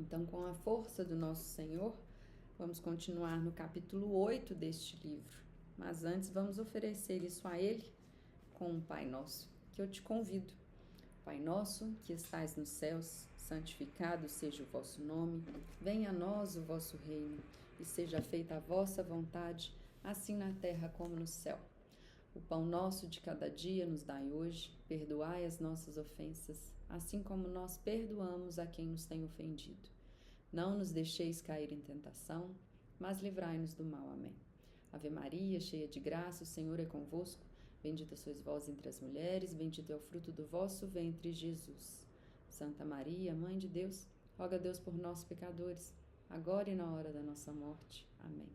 Então, com a força do nosso Senhor, vamos continuar no capítulo 8 deste livro. Mas antes, vamos oferecer isso a Ele com um Pai Nosso, que eu te convido. Pai nosso, que estais nos céus, santificado seja o vosso nome. Venha a nós o vosso reino, e seja feita a vossa vontade, assim na terra como no céu. O pão nosso de cada dia nos dai hoje, perdoai as nossas ofensas, assim como nós perdoamos a quem nos tem ofendido. Não nos deixeis cair em tentação, mas livrai-nos do mal. Amém. Ave Maria, cheia de graça, o Senhor é convosco. Bendita sois vós entre as mulheres, bendito é o fruto do vosso ventre, Jesus. Santa Maria, Mãe de Deus, roga a Deus por nós, pecadores, agora e na hora da nossa morte. Amém.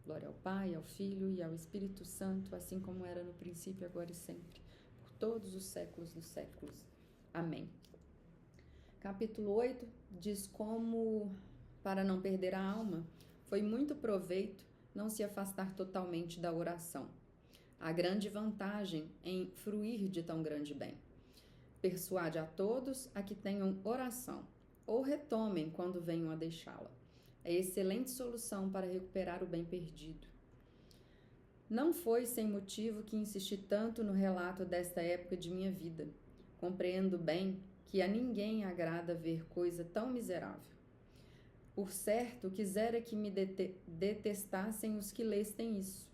Glória ao Pai, ao Filho e ao Espírito Santo, assim como era no princípio, agora e sempre, por todos os séculos dos séculos. Amém. Capítulo 8 diz como, para não perder a alma, foi muito proveito não se afastar totalmente da oração. Há grande vantagem em fruir de tão grande bem. Persuade a todos a que tenham oração, ou retomem quando venham a deixá-la. É excelente solução para recuperar o bem perdido. Não foi sem motivo que insisti tanto no relato desta época de minha vida. Compreendo bem que a ninguém agrada ver coisa tão miserável. Por certo, quisera que me detestassem os que lessem isso,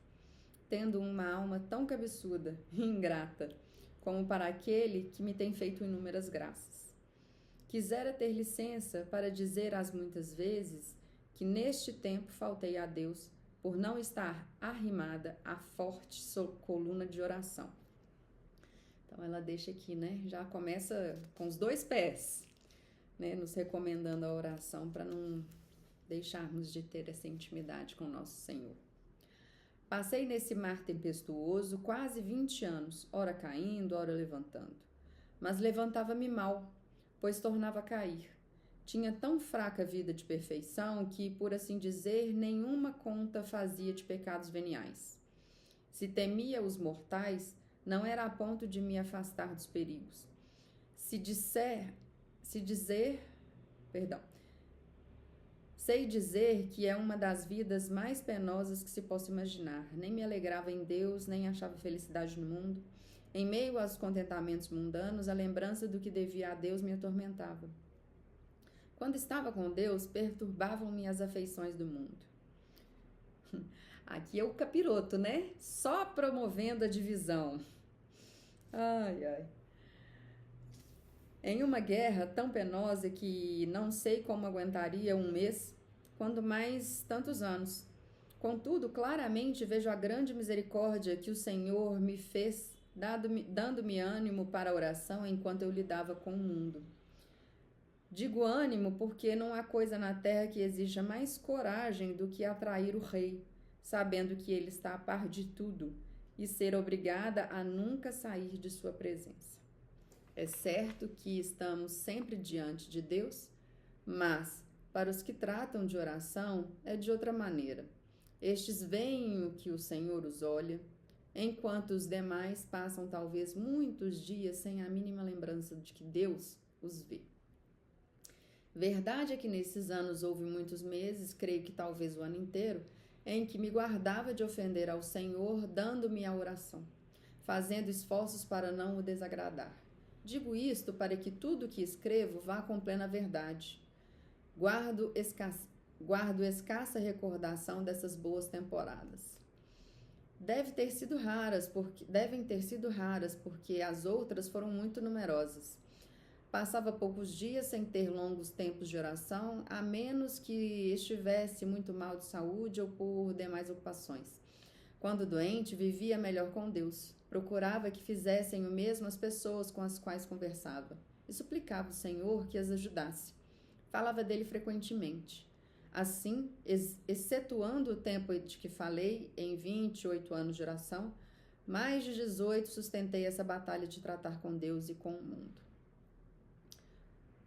tendo uma alma tão cabeçuda e ingrata, como para aquele que me tem feito inúmeras graças. Quisera ter licença para dizer as muitas vezes que neste tempo faltei a Deus por não estar arrimada à forte coluna de oração. Então ela deixa aqui, né? Já começa com os dois pés, né? Nos recomendando a oração para não deixarmos de ter essa intimidade com o nosso Senhor. Passei nesse mar tempestuoso quase 20 anos, ora caindo, ora levantando. Mas levantava-me mal, pois tornava a cair. Tinha tão fraca vida de perfeição que, por assim dizer, nenhuma conta fazia de pecados veniais. Se temia os mortais, não era a ponto de me afastar dos perigos. Sei dizer que é uma das vidas mais penosas que se possa imaginar. Nem me alegrava em Deus, nem achava felicidade no mundo. Em meio aos contentamentos mundanos, a lembrança do que devia a Deus me atormentava. Quando estava com Deus, perturbavam-me as afeições do mundo. Aqui é o capiroto, né? Só promovendo a divisão. Ai, ai. Em uma guerra tão penosa que não sei como aguentaria um mês, quanto mais tantos anos. Contudo, claramente vejo a grande misericórdia que o Senhor me fez, dando-me ânimo para a oração enquanto eu lidava com o mundo. Digo ânimo porque não há coisa na terra que exija mais coragem do que atrair o rei, sabendo que ele está a par de tudo, e ser obrigada a nunca sair de sua presença. É certo que estamos sempre diante de Deus, mas para os que tratam de oração é de outra maneira. Estes veem o que o Senhor os olha, enquanto os demais passam talvez muitos dias sem a mínima lembrança de que Deus os vê. Verdade é que nesses anos houve muitos meses, creio que talvez o ano inteiro, em que me guardava de ofender ao Senhor, dando-me a oração, fazendo esforços para não o desagradar. Digo isto para que tudo o que escrevo vá com plena verdade. Guardo escassa recordação dessas boas temporadas. Devem ter sido raras, porque as outras foram muito numerosas. Passava poucos dias sem ter longos tempos de oração, a menos que estivesse muito mal de saúde ou por demais ocupações. Quando doente, vivia melhor com Deus. Procurava que fizessem o mesmo as pessoas com as quais conversava. E suplicava o Senhor que as ajudasse. Falava dele frequentemente. Assim, excetuando o tempo de que falei, em 28 anos de oração, mais de 18 sustentei essa batalha de tratar com Deus e com o mundo.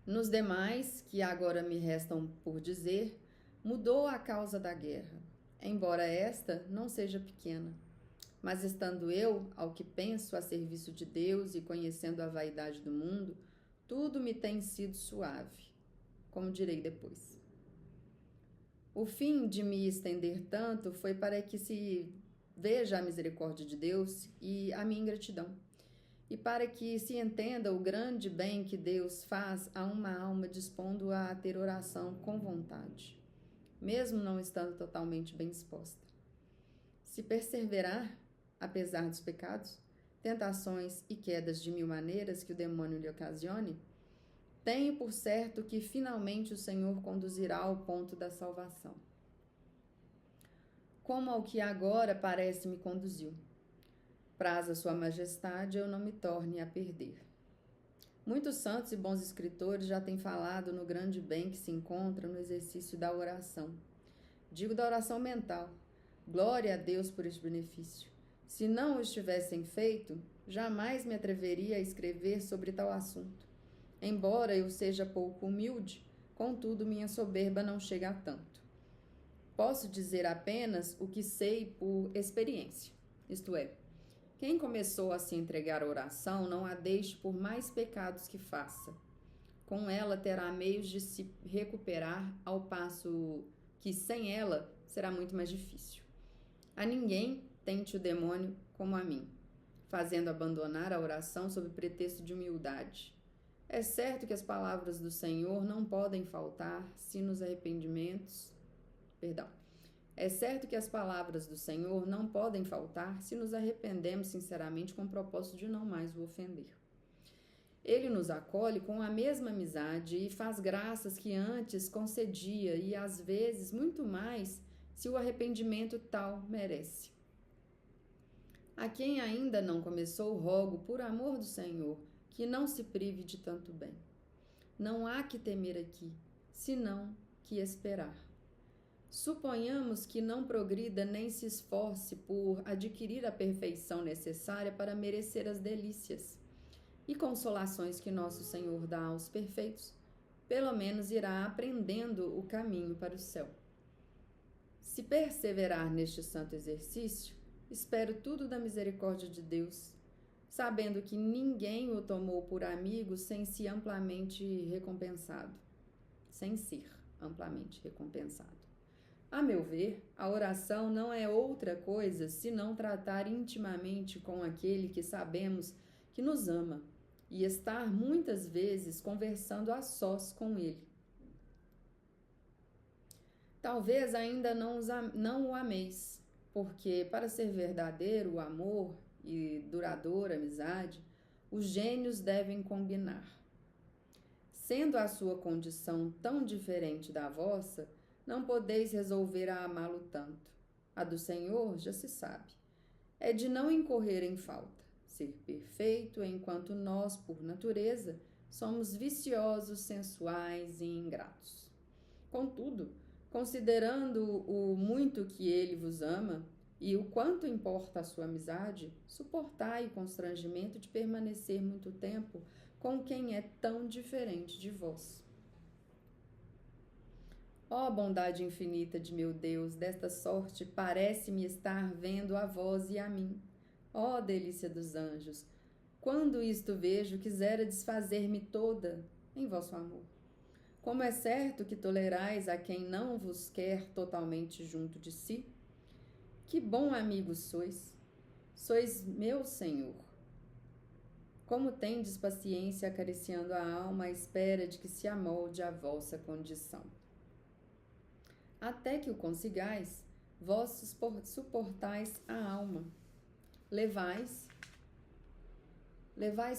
Nos demais, que agora me restam por dizer, mudou a causa da guerra, embora esta não seja pequena. Mas estando eu, ao que penso, a serviço de Deus e conhecendo a vaidade do mundo, tudo me tem sido suave. como direi depois. O fim de me estender tanto foi para que se veja a misericórdia de Deus e a minha ingratidão, e para que se entenda o grande bem que Deus faz a uma alma dispondo-a a ter oração com vontade, mesmo não estando totalmente bem disposta. Se perseverar, apesar dos pecados, tentações e quedas de mil maneiras que o demônio lhe ocasione, tenho por certo que finalmente o Senhor conduzirá ao ponto da salvação, como ao que agora parece me conduziu. Praz a sua majestade, eu não me torne a perder. Muitos santos e bons escritores já têm falado no grande bem que se encontra no exercício da oração. Digo da oração mental. Glória a Deus por este benefício. Se não o estivessem feito, jamais me atreveria a escrever sobre tal assunto. Embora eu seja pouco humilde, contudo minha soberba não chega a tanto. Posso dizer apenas o que sei por experiência, isto é, quem começou a se entregar à oração, não a deixe por mais pecados que faça. Com ela terá meios de se recuperar, ao passo que sem ela será muito mais difícil. A ninguém tente o demônio como a mim, fazendo abandonar a oração sob pretexto de humildade. É certo que as palavras do Senhor não podem faltar se nos arrependimentos... É certo que as palavras do Senhor não podem faltar se nos arrependemos sinceramente com o propósito de não mais o ofender. Ele nos acolhe com a mesma amizade e faz graças que antes concedia e, às vezes, muito mais, se o arrependimento tal merece. A quem ainda não começou, rogo, por amor do Senhor, que não se prive de tanto bem. Não há que temer aqui, senão que esperar. Suponhamos que não progrida nem se esforce por adquirir a perfeição necessária para merecer as delícias e consolações que nosso Senhor dá aos perfeitos, pelo menos irá aprendendo o caminho para o céu. Se perseverar neste santo exercício, espero tudo da misericórdia de Deus, sabendo que ninguém o tomou por amigo sem ser amplamente recompensado. A meu ver, a oração não é outra coisa senão tratar intimamente com aquele que sabemos que nos ama e estar muitas vezes conversando a sós com ele. Talvez ainda não o ameis, porque para ser verdadeiro o amor e duradoura amizade, os gênios devem combinar. Sendo a sua condição tão diferente da vossa, não podeis resolver a amá-lo tanto. A do Senhor já se sabe. É de não incorrer em falta, ser perfeito, enquanto nós, por natureza, somos viciosos, sensuais e ingratos. Contudo, considerando o muito que ele vos ama e o quanto importa a sua amizade, suportai o constrangimento de permanecer muito tempo com quem é tão diferente de vós. Ó bondade infinita de meu Deus, desta sorte parece-me estar vendo a vós e a mim. Ó delícia dos anjos, quando isto vejo, quisera desfazer-me toda em vosso amor. Como é certo que tolerais a quem não vos quer totalmente junto de si? Que bom amigos sois! Sois meu Senhor. Como tendes paciência acariciando a alma à espera de que se amolde a vossa condição. Até que o consigais, vós suportais a alma. Levais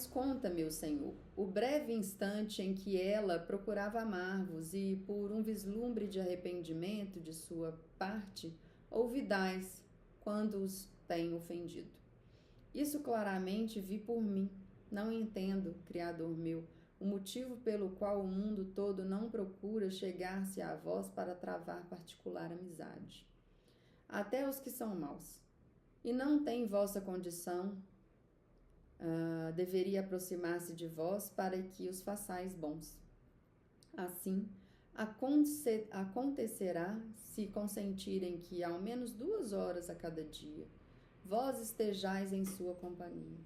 conta, meu Senhor, o breve instante em que ela procurava amar-vos e, por um vislumbre de arrependimento de sua parte, olvidais quando os tem ofendido. Isso claramente vi por mim. Não entendo, Criador meu, o motivo pelo qual o mundo todo não procura chegar-se a vós para travar particular amizade. Até os que são maus, e não têm vossa condição, deveria aproximar-se de vós para que os façais bons. Assim, acontecerá, se consentirem que ao menos 2 horas a cada dia, vós estejais em sua companhia.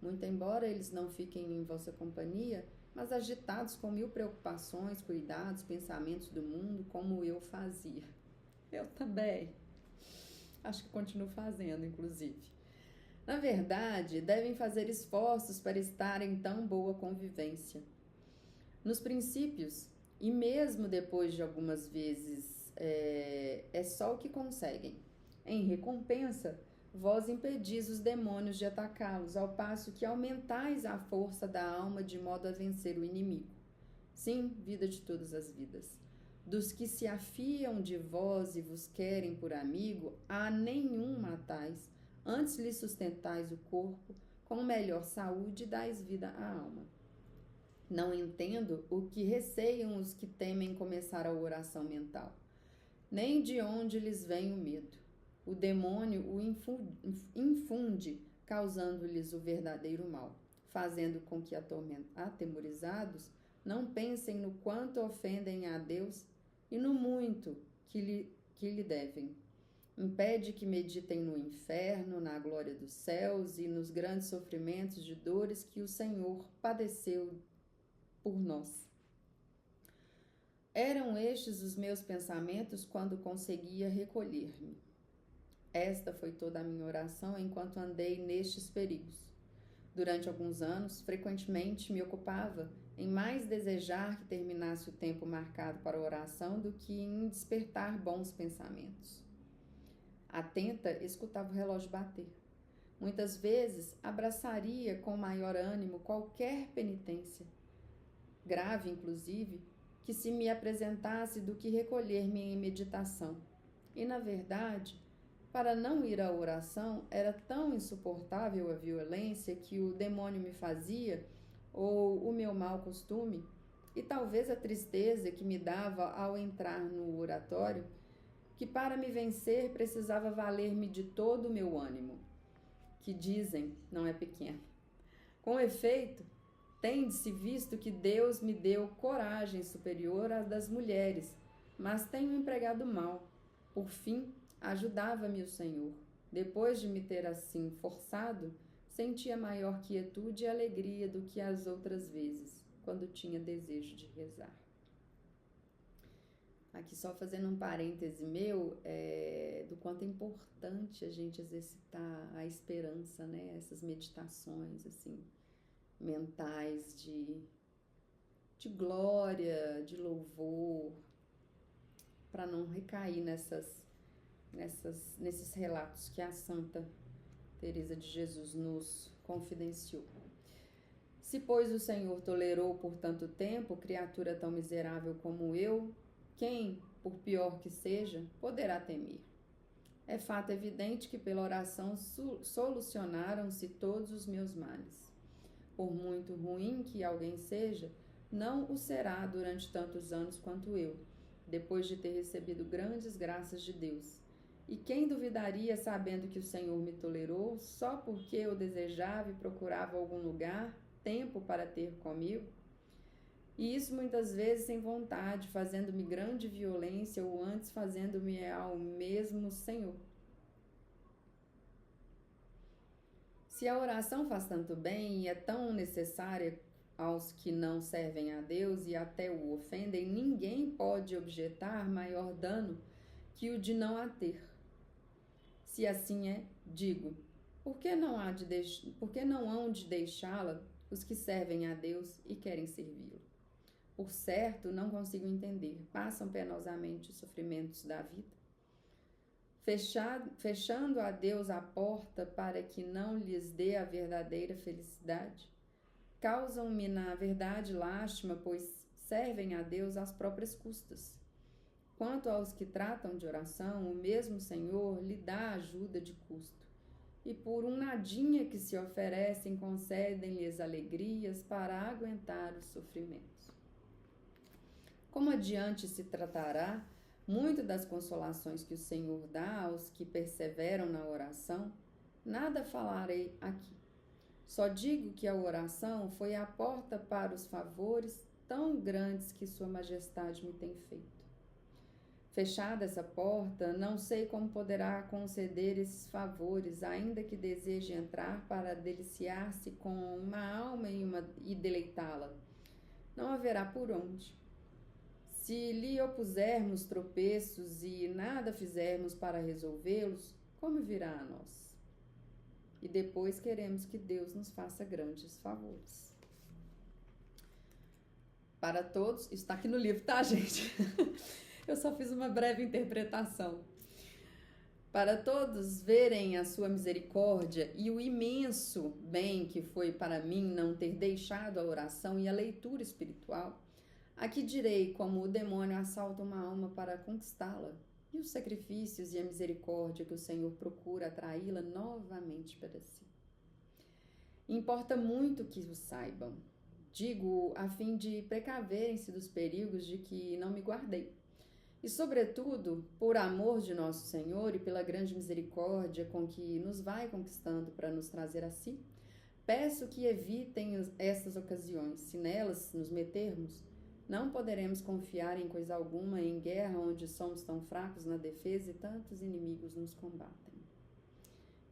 Muito embora eles não fiquem em vossa companhia, mas agitados com 1000 preocupações, cuidados, pensamentos do mundo, como eu fazia. Eu também. Acho que continuo fazendo, inclusive. Na verdade, devem fazer esforços para estar em tão boa convivência. Nos princípios, e mesmo depois de algumas vezes, é só o que conseguem. Em recompensa, vós impedis os demônios de atacá-los, ao passo que aumentais a força da alma de modo a vencer o inimigo. Sim, vida de todas as vidas. Dos que se afiam de vós e vos querem por amigo, a nenhum matais, antes lhe sustentais o corpo, com melhor saúde dais vida à alma. Não entendo o que receiam os que temem começar a oração mental, nem de onde lhes vem o medo. O demônio o infunde, causando-lhes o verdadeiro mal, fazendo com que, atemorizados, não pensem no quanto ofendem a Deus e no muito que lhe devem. Impede que meditem no inferno, na glória dos céus e nos grandes sofrimentos de dores que o Senhor padeceu por nós. Eram estes os meus pensamentos quando conseguia recolher-me. Esta foi toda a minha oração enquanto andei nestes perigos. Durante alguns anos, frequentemente me ocupava em mais desejar que terminasse o tempo marcado para a oração do que em despertar bons pensamentos. Atenta, escutava o relógio bater. Muitas vezes abraçaria com maior ânimo qualquer penitência, grave inclusive, que se me apresentasse do que recolher-me em meditação. E, na verdade, para não ir à oração, era tão insuportável a violência que o demônio me fazia, ou o meu mau costume, e talvez a tristeza que me dava ao entrar no oratório, que para me vencer precisava valer-me de todo o meu ânimo, que dizem não é pequeno. Com efeito, tem-se visto que Deus me deu coragem superior à das mulheres, mas tenho empregado mal. Por fim, ajudava-me o Senhor. Depois de me ter assim forçado, sentia maior quietude e alegria do que as outras vezes, quando tinha desejo de rezar. Aqui só fazendo um parêntese meu, do quanto é importante a gente exercitar a esperança, né? Essas meditações, assim, mentais de glória, de louvor, para não recair nesses relatos que a Santa Teresa de Jesus nos confidenciou. Se, pois, o Senhor tolerou por tanto tempo criatura tão miserável como eu, quem, por pior que seja, poderá temer? É fato evidente que pela oração solucionaram-se todos os meus males. Por muito ruim que alguém seja, não o será durante tantos anos quanto eu, depois de ter recebido grandes graças de Deus. E quem duvidaria, sabendo que o Senhor me tolerou, só porque eu desejava e procurava algum lugar, tempo para ter comigo? E isso muitas vezes sem vontade, fazendo-me grande violência ou antes fazendo-me ao mesmo Senhor. Se a oração faz tanto bem e é tão necessária aos que não servem a Deus e até o ofendem, ninguém pode objetar maior dano que o de não a ter. Se assim é, digo, por que não hão de deixá-la os que servem a Deus e querem servi-lo? Por certo, não consigo entender. Passam penosamente os sofrimentos da vida, fechando a Deus a porta para que não lhes dê a verdadeira felicidade. Causam-me, na verdade, lástima, pois servem a Deus às próprias custas. Quanto aos que tratam de oração, o mesmo Senhor lhe dá ajuda de custo, e por um nadinha que se oferecem, concedem-lhes alegrias para aguentar os sofrimentos. Como adiante se tratará muito das consolações que o Senhor dá aos que perseveram na oração, nada falarei aqui. Só digo que a oração foi a porta para os favores tão grandes que Sua Majestade me tem feito. Fechada essa porta, não sei como poderá conceder esses favores, ainda que deseje entrar para deliciar-se com uma alma e deleitá-la. não haverá por onde. Se lhe opusermos tropeços e nada fizermos para resolvê-los, como virá a nós? E depois queremos que Deus nos faça grandes favores. Para todos, isso está aqui no livro, tá, gente? Eu só fiz uma breve interpretação. Para todos verem a sua misericórdia e o imenso bem que foi para mim não ter deixado a oração e a leitura espiritual, aqui direi como o demônio assalta uma alma para conquistá-la, e os sacrifícios e a misericórdia que o Senhor procura atraí-la novamente para si. Importa muito que o saibam. Digo a fim de precaverem-se dos perigos de que não me guardei. E, sobretudo, por amor de nosso Senhor e pela grande misericórdia com que nos vai conquistando para nos trazer a si, peço que evitem estas ocasiões. Se nelas nos metermos, não poderemos confiar em coisa alguma em guerra onde somos tão fracos na defesa e tantos inimigos nos combatem.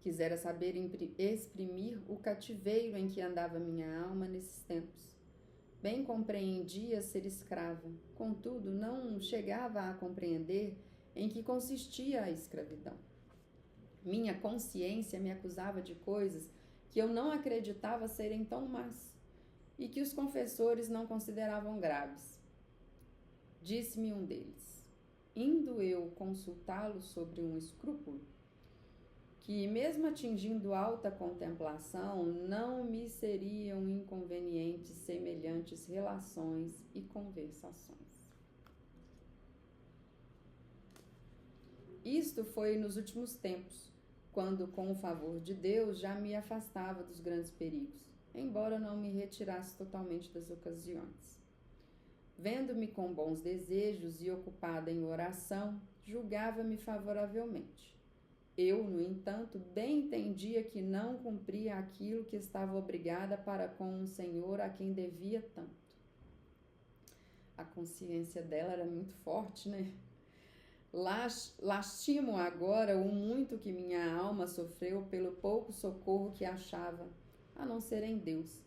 Quisera saber exprimir o cativeiro em que andava minha alma nesses tempos. Bem compreendia ser escrava, contudo, não chegava a compreender em que consistia a escravidão. Minha consciência me acusava de coisas que eu não acreditava serem tão más e que os confessores não consideravam graves. Disse-me um deles, indo eu consultá-lo sobre um escrúpulo, que, mesmo atingindo alta contemplação, não me seriam inconvenientes semelhantes relações e conversações. Isto foi nos últimos tempos, quando, com o favor de Deus, já me afastava dos grandes perigos, embora não me retirasse totalmente das ocasiões. Vendo-me com bons desejos e ocupada em oração, julgava-me favoravelmente. Eu, no entanto, bem entendia que não cumpria aquilo que estava obrigada para com um Senhor a quem devia tanto. A consciência dela era muito forte, né? Lastimo agora o muito que minha alma sofreu pelo pouco socorro que achava, a não ser em Deus,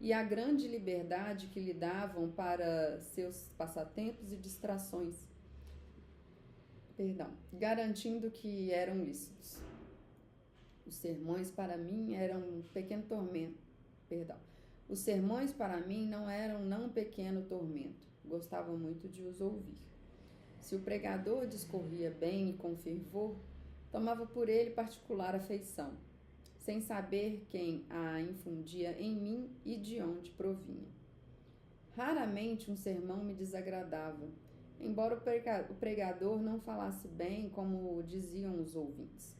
e a grande liberdade que lhe davam para seus passatempos e distrações, garantindo que eram lícitos. Os sermões para mim eram um pequeno tormento. Os sermões para mim não eram um pequeno tormento. Gostava muito de os ouvir. Se o pregador discorria bem e com fervor, tomava por ele particular afeição, sem saber quem a infundia em mim e de onde provinha. Raramente um sermão me desagradava, embora o pregador não falasse bem como diziam os ouvintes.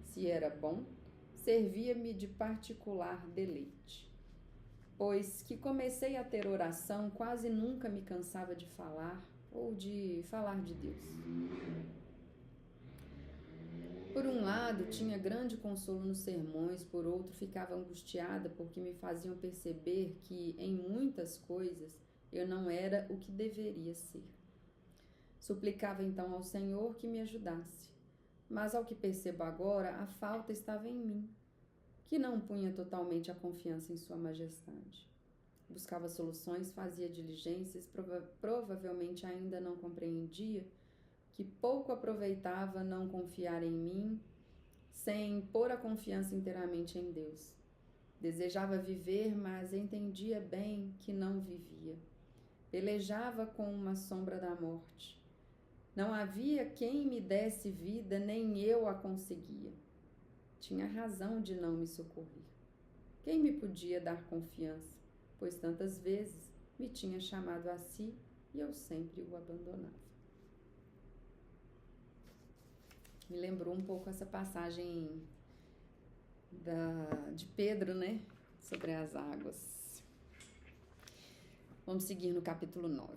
Se era bom, servia-me de particular deleite. Pois que comecei a ter oração, quase nunca me cansava de falar ou de falar de Deus. Por um lado, tinha grande consolo nos sermões, por outro, ficava angustiada porque me faziam perceber que, em muitas coisas, eu não era o que deveria ser. Suplicava então ao Senhor que me ajudasse, mas ao que percebo agora, a falta estava em mim, que não punha totalmente a confiança em Sua Majestade. Buscava soluções, fazia diligências, provavelmente ainda não compreendia que pouco aproveitava não confiar em mim, sem pôr a confiança inteiramente em Deus. Desejava viver, mas entendia bem que não vivia. Pelejava com uma sombra da morte. Não havia quem me desse vida, nem eu a conseguia. Tinha razão de não me socorrer. Quem me podia dar confiança, pois tantas vezes me tinha chamado a si e eu sempre o abandonava. Me lembrou um pouco essa passagem de Pedro, né? Sobre as águas. Vamos seguir no capítulo 9.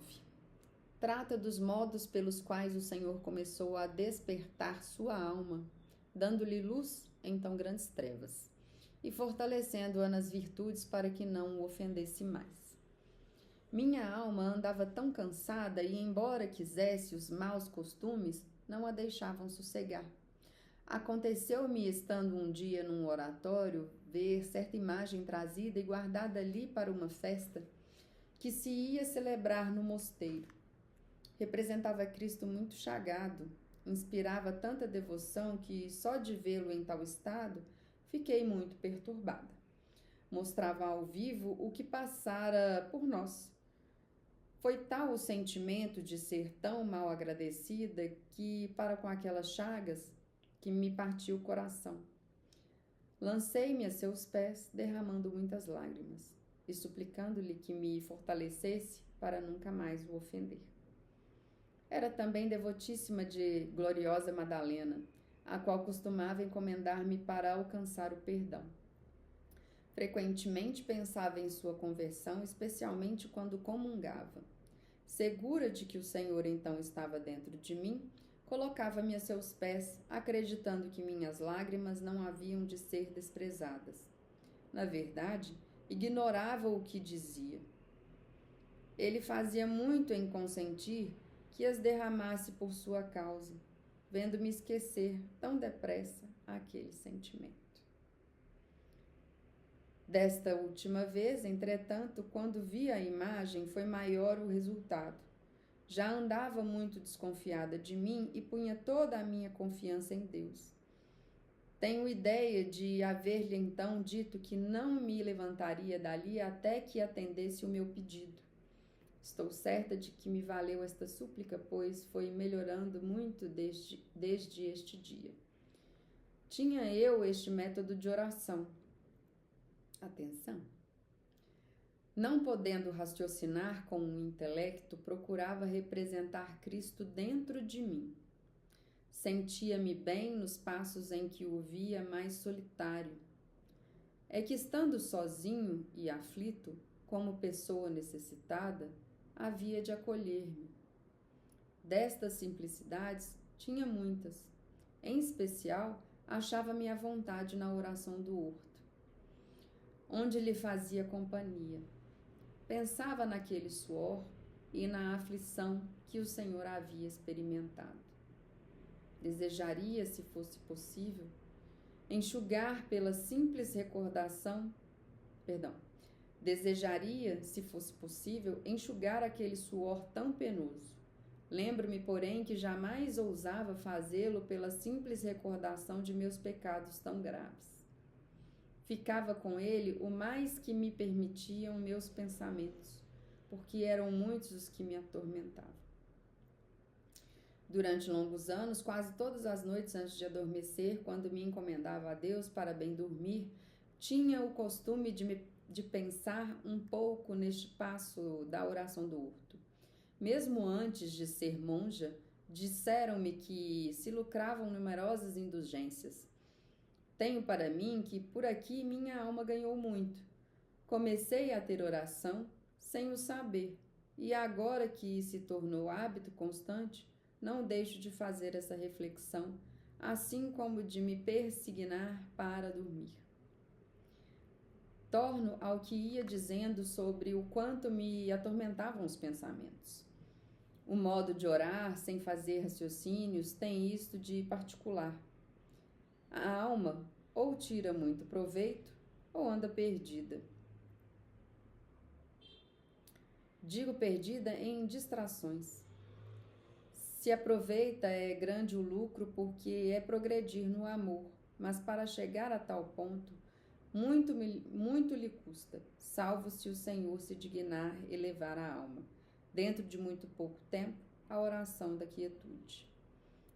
Trata dos modos pelos quais o Senhor começou a despertar sua alma, dando-lhe luz em tão grandes trevas, e fortalecendo-a nas virtudes para que não o ofendesse mais. Minha alma andava tão cansada e, embora quisesse, os maus costumes não a deixavam sossegar. Aconteceu-me, estando um dia num oratório, ver certa imagem trazida e guardada ali para uma festa. que se ia celebrar no mosteiro. Representava Cristo muito chagado, inspirava tanta devoção que, só de vê-lo em tal estado, fiquei muito perturbada. Mostrava ao vivo o que passara por nós. Foi tal o sentimento de ser tão mal agradecida que, para com aquelas chagas, que me partiu o coração. Lancei-me a seus pés, derramando muitas lágrimas, e suplicando-lhe que me fortalecesse para nunca mais o ofender. Era também devotíssima de gloriosa Madalena, a qual costumava encomendar-me para alcançar o perdão. Frequentemente pensava em sua conversão, especialmente quando comungava. Segura de que o Senhor então estava dentro de mim, colocava-me a seus pés, acreditando que minhas lágrimas não haviam de ser desprezadas. Na verdade, ignorava o que dizia. Ele fazia muito em consentir que as derramasse por sua causa, vendo-me esquecer tão depressa aquele sentimento. Desta última vez, entretanto, quando vi a imagem, foi maior o resultado. Já andava muito desconfiada de mim e punha toda a minha confiança em Deus. Tenho ideia de haver-lhe então dito que não me levantaria dali até que atendesse o meu pedido. Estou certa de que me valeu esta súplica, pois foi melhorando muito desde este dia. Tinha eu este método de oração. Atenção! Não podendo raciocinar com o intelecto, procurava representar Cristo dentro de mim. Sentia-me bem nos passos em que o via mais solitário. É que, estando sozinho e aflito, como pessoa necessitada, havia de acolher-me. Destas simplicidades, tinha muitas. Em especial, achava-me à vontade na oração do horto, onde lhe fazia companhia. Pensava naquele suor e na aflição que o Senhor havia experimentado. Desejaria, se fosse possível, Desejaria, se fosse possível, enxugar aquele suor tão penoso. Lembro-me, porém, que jamais ousava fazê-lo pela simples recordação de meus pecados tão graves. Ficava com ele o mais que me permitiam meus pensamentos, porque eram muitos os que me atormentavam. Durante longos anos, quase todas as noites antes de adormecer, quando me encomendava a Deus para bem dormir, tinha o costume de pensar um pouco neste passo da oração do horto. Mesmo antes de ser monja, disseram-me que se lucravam numerosas indulgências. Tenho para mim que por aqui minha alma ganhou muito. Comecei a ter oração sem o saber, e agora que se tornou hábito constante, não deixo de fazer essa reflexão, assim como de me persignar para dormir. Torno ao que ia dizendo sobre o quanto me atormentavam os pensamentos. O modo de orar, sem fazer raciocínios, tem isto de particular. A alma ou tira muito proveito, ou anda perdida. Digo perdida em distrações. Se aproveita, é grande o lucro, porque é progredir no amor, mas para chegar a tal ponto, muito lhe custa, salvo se o Senhor se dignar elevar a alma, dentro de muito pouco tempo, à oração da quietude.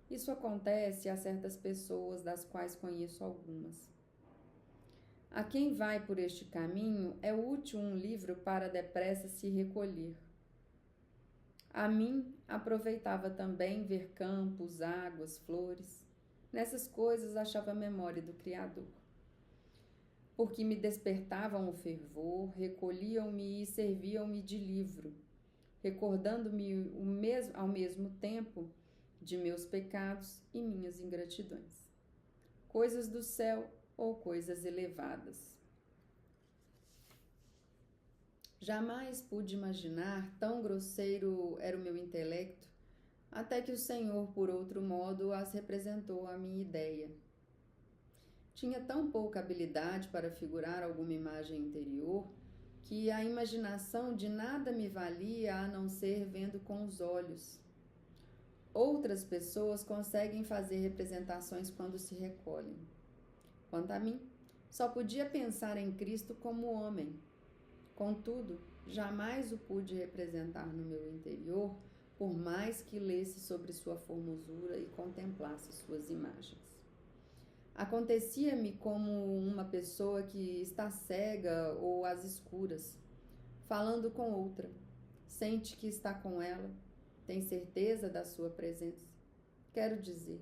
Isso acontece a certas pessoas, das quais conheço algumas. A quem vai por este caminho é útil um livro para depressa se recolher. A mim aproveitava também ver campos, águas, flores. Nessas coisas achava a memória do Criador. Porque me despertavam o fervor, recolhiam-me e serviam-me de livro, recordando-me ao mesmo tempo de meus pecados e minhas ingratidões. Coisas do céu ou coisas elevadas. Jamais pude imaginar tão grosseiro era o meu intelecto, até que o Senhor, por outro modo, as representou à minha ideia. Tinha tão pouca habilidade para figurar alguma imagem interior, que a imaginação de nada me valia a não ser vendo com os olhos. Outras pessoas conseguem fazer representações quando se recolhem. Quanto a mim, só podia pensar em Cristo como homem. Contudo, jamais o pude representar no meu interior, por mais que lesse sobre sua formosura e contemplasse suas imagens. Acontecia-me como uma pessoa que está cega ou às escuras, falando com outra, sente que está com ela, tem certeza da sua presença. Quero dizer,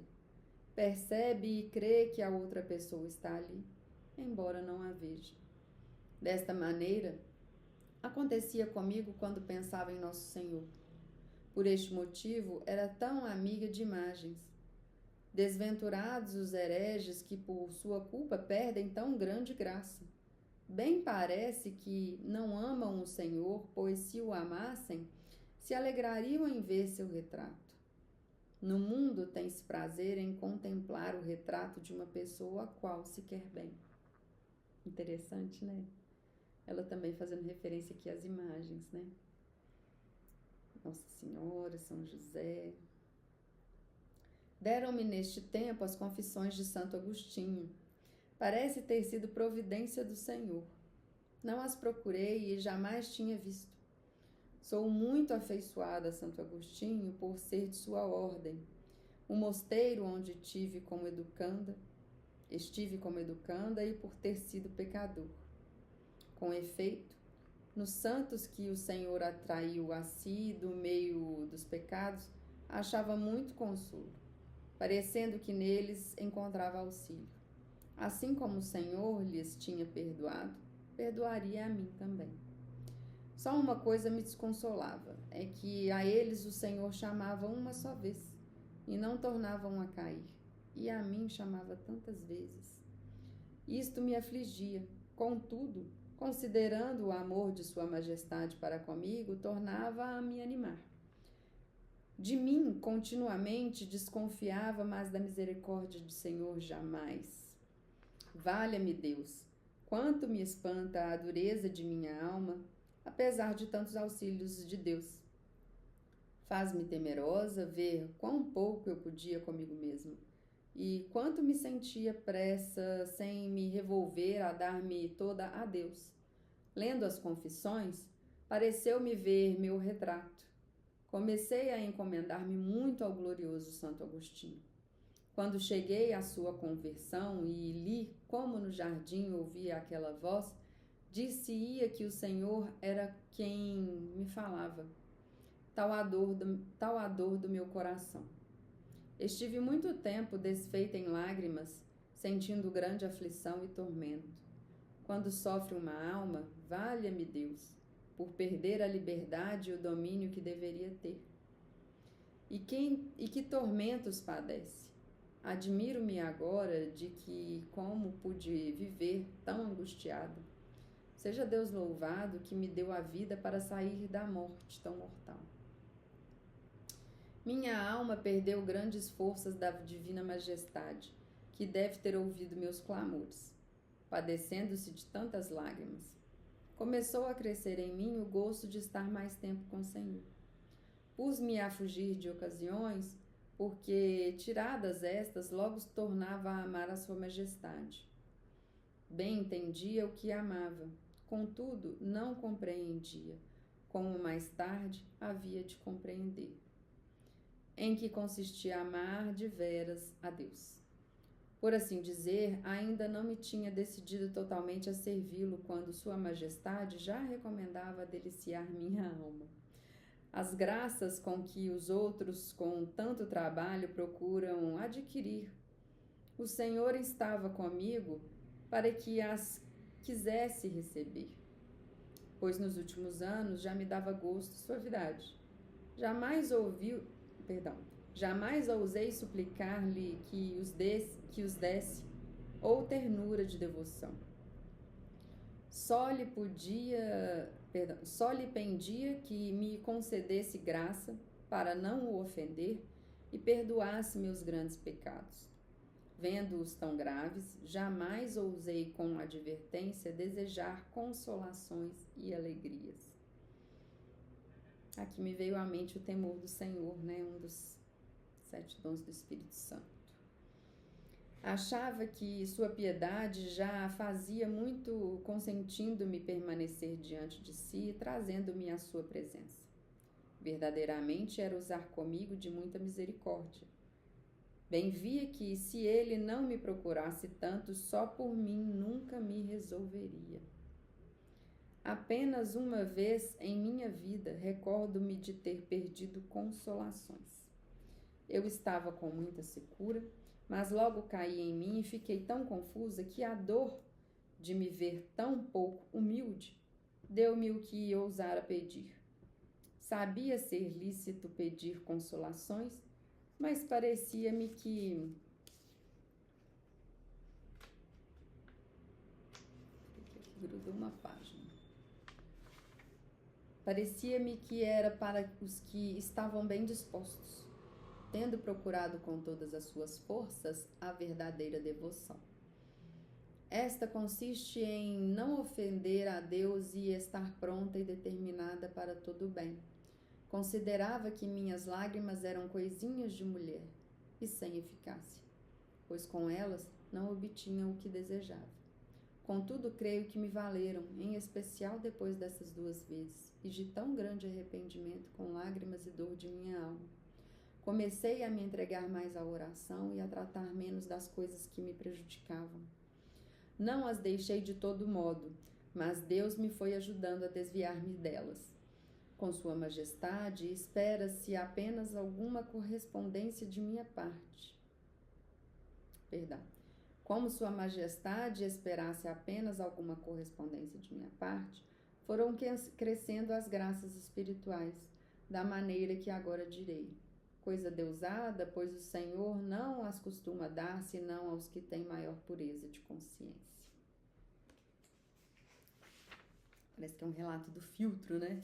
percebe e crê que a outra pessoa está ali, embora não a veja. Desta maneira, acontecia comigo quando pensava em Nosso Senhor. Por este motivo, era tão amiga de imagens. Desventurados os hereges que por sua culpa perdem tão grande graça. Bem parece que não amam o Senhor, pois se o amassem, se alegrariam em ver seu retrato. No mundo tem-se prazer em contemplar o retrato de uma pessoa a qual se quer bem. Interessante, né? Ela também fazendo referência aqui às imagens, né? Nossa Senhora, São José. Deram-me neste tempo as confissões de Santo Agostinho. Parece ter sido providência do Senhor. Não as procurei e jamais tinha visto. Sou muito afeiçoada a Santo Agostinho por ser de sua ordem. O mosteiro onde estive como educanda e por ter sido pecador. Com efeito, nos santos que o Senhor atraiu a si do meio dos pecados, achava muito consolo, parecendo que neles encontrava auxílio. Assim como o Senhor lhes tinha perdoado, perdoaria a mim também. Só uma coisa me desconsolava, é que a eles o Senhor chamava uma só vez, e não tornavam a cair, e a mim chamava tantas vezes. Isto me afligia, contudo, considerando o amor de Sua Majestade para comigo, tornava a me animar. De mim, continuamente, desconfiava, mas da misericórdia do Senhor jamais. Valha-me Deus, quanto me espanta a dureza de minha alma, apesar de tantos auxílios de Deus. Faz-me temerosa ver quão pouco eu podia comigo mesma, e quanto me sentia pressa sem me revolver a dar-me toda a Deus. Lendo as confissões, pareceu-me ver meu retrato. Comecei a encomendar-me muito ao glorioso Santo Agostinho. Quando cheguei à sua conversão e li como no jardim ouvia aquela voz, disse-ia que o Senhor era quem me falava. Tal a dor do meu coração. Estive muito tempo desfeita em lágrimas, sentindo grande aflição e tormento. Quando sofre uma alma, valha-me Deus, por perder a liberdade e o domínio que deveria ter. E que tormentos padece? Admiro-me agora de que como pude viver tão angustiada. Seja Deus louvado que me deu a vida para sair da morte tão mortal. Minha alma perdeu grandes forças da divina majestade, que deve ter ouvido meus clamores, padecendo-se de tantas lágrimas. Começou a crescer em mim o gosto de estar mais tempo com o Senhor. Pus-me a fugir de ocasiões, porque, tiradas estas, logo se tornava a amar a sua majestade. Bem entendia o que amava, contudo, não compreendia, como mais tarde havia de compreender. Em que consistia amar de veras a Deus. Por assim dizer, ainda não me tinha decidido totalmente a servi-lo quando Sua Majestade já recomendava deliciar minha alma. As graças com que os outros com tanto trabalho procuram adquirir, o Senhor estava comigo para que as quisesse receber, pois nos últimos anos já me dava gosto e suavidade. Jamais ousei suplicar-lhe que os desse, ou ternura de devoção. Só lhe pendia que me concedesse graça para não o ofender e perdoasse meus grandes pecados. Vendo-os tão graves, jamais ousei com advertência desejar consolações e alegrias. Aqui me veio à mente o temor do Senhor, né? Um dos 7 dons do Espírito Santo. Achava que sua piedade já fazia muito, consentindo-me permanecer diante de si e trazendo-me à sua presença. Verdadeiramente era usar comigo de muita misericórdia. Bem via que, se ele não me procurasse tanto, só por mim nunca me resolveria. Apenas uma vez em minha vida recordo-me de ter perdido consolações. Eu estava com muita secura, mas logo caí em mim e fiquei tão confusa que a dor de me ver tão pouco humilde deu-me o que ousara pedir. Sabia ser lícito pedir consolações, mas parecia-me que... grudou uma página. Parecia-me que era para os que estavam bem dispostos, tendo procurado com todas as suas forças a verdadeira devoção. Esta consiste em não ofender a Deus e estar pronta e determinada para todo o bem. Considerava que minhas lágrimas eram coisinhas de mulher e sem eficácia, pois com elas não obtinha o que desejava. Contudo, creio que me valeram, em especial depois dessas 2 vezes, e de tão grande arrependimento com lágrimas e dor de minha alma. Comecei a me entregar mais à oração e a tratar menos das coisas que me prejudicavam. Não as deixei de todo modo, mas Deus me foi ajudando a desviar-me delas. Com sua majestade, espera-se apenas alguma correspondência de minha parte. Como sua majestade esperasse apenas alguma correspondência de minha parte, foram crescendo as graças espirituais, da maneira que agora direi. Coisa deusada, pois o Senhor não as costuma dar, senão aos que têm maior pureza de consciência. Parece que é um relato do filtro, né?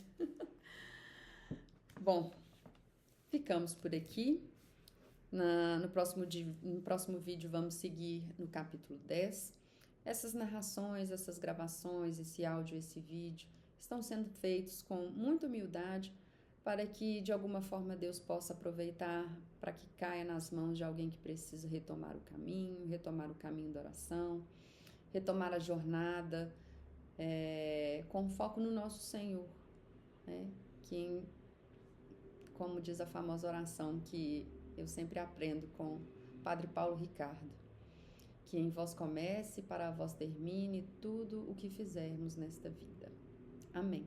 Bom, ficamos por aqui. No próximo vídeo vamos seguir no capítulo 10. Essas narrações, essas gravações, esse áudio, esse vídeo estão sendo feitos com muita humildade para que de alguma forma Deus possa aproveitar para que caia nas mãos de alguém que precisa retomar o caminho da oração, retomar a jornada com foco no nosso Senhor, né? Como diz a famosa oração que eu sempre aprendo com Padre Paulo Ricardo, que em vós comece, para vós termine tudo o que fizermos nesta vida. Amém.